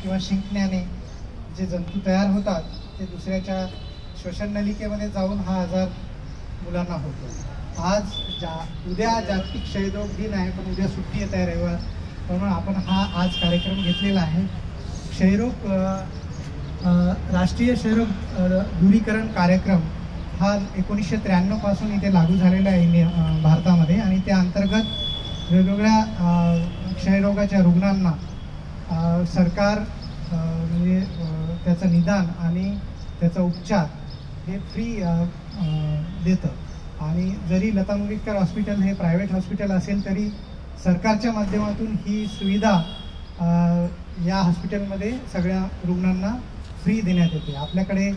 किंवा शिंकण्याने जे जंतू तयार होतात ते दुसऱ्याच्या श्वसन नलिकेमध्ये जाऊन हा आजार मुलांना होतो। उद्या जागतिक क्षयरोग दिन आहे, पण उद्या सुट्टी येत आहे रविवार, म्हणून आपण हा आज कार्यक्रम घेतलेला आहे। क्षयरोग राष्ट्रीय क्षयरोग दूरीकरण कार्यक्रम हा 1993 पासून इथे लागू झालेला आहे भारतामध्ये, आणि त्या अंतर्गत वेगवेगळ्या क्षयरोगाच्या रुग्णांना सरकार म्हणजे त्याचं निदान आणि त्याचा उपचार हे फ्री देतं। आणि जरी लता मंगेशकर हॉस्पिटल हे प्रायव्हेट हॉस्पिटल असेल तरी सरकारच्या माध्यमातून ही सुविधा या हॉस्पिटलमध्ये सगळ्या रुग्णांना फ्री देण्यात येते। आपल्याकडे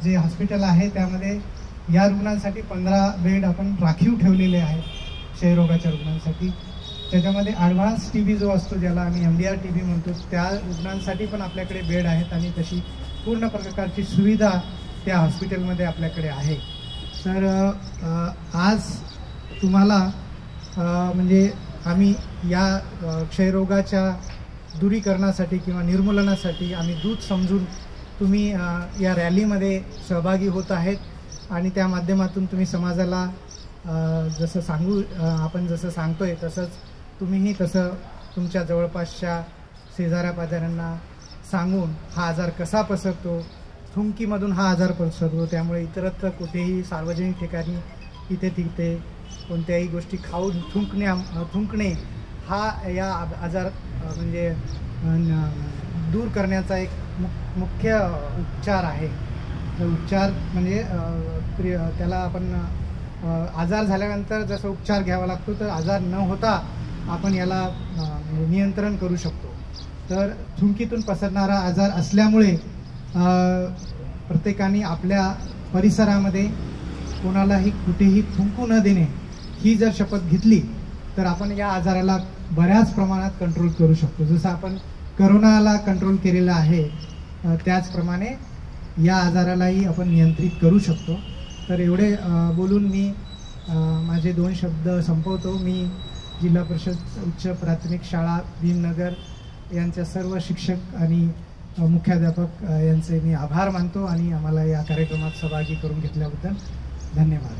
जे हॉस्पिटल आहे त्यामध्ये या रुग्णांसाठी 15 बेड आपण राखीव ठेवलेले आहेत क्षयरोगाच्या रुग्णांसाठी। त्याच्यामध्ये ॲडव्हान्स TB जो असतो, ज्याला आम्ही MDR TB म्हणतो, त्या रुग्णांसाठी पण आपल्याकडे बेड आहेत आणि तशी पूर्ण प्रकारची सुविधा त्या हॉस्पिटलमध्ये आपल्याकडे आहे। तर आज तुम्हाला म्हणजे आम्ही या क्षयरोगाच्या दूरीकरणासाठी किंवा निर्मूलनासाठी आम्ही दूत समजून तुम्ही या रॅलीमध्ये सहभागी होत आहेत आणि त्या माध्यमातून तुम्ही समाजाला आपण जसं सांगतोय तसंच तुम्हीही तसं तुमच्या जवळपासच्या शेजाऱ्या पाजाऱ्यांना सांगून हा आजार कसा पसरतो, थुंकीमधून हा आजार पसरतो, त्यामुळे इतरत्र कुठेही सार्वजनिक ठिकाणी इथे तिथे कोणत्याही गोष्टी खाऊन थुंकणे हा या आजार म्हणजे दूर करण्याचा एक मुख्य उपचार आहे। उपचार म्हणजे त्याला आपण आजार झाल्यानंतर जसं उपचार घ्यावा लागतो, तर आजार न होता आपण याला नियंत्रण करू शकतो। तर थुंकीतून पसरणारा आजार असल्यामुळे प्रत्येकाने आपल्या परिसरामध्ये कोणालाही कुठेही थुंकू न देणे ही जर शपथ घेतली तर आपण या आजाराला बऱ्याच प्रमाणात कंट्रोल करू शकतो। जसं आपण करोनाला कंट्रोल केलेलं आहे त्याचप्रमाणे या आजारालाही आपण नियंत्रित करू शकतो। तर एवढे बोलून मी माझे 2 शब्द संपवतो। मी जिल्हा परिषद उच्च प्राथमिक शाळा भीमनगर यांच्या सर्व शिक्षक आणि मुख्याध्यापक यांचे मी आभार मानतो आणि आम्हाला या कार्यक्रमात सहभागी करून घेतल्याबद्दल धन्यवाद।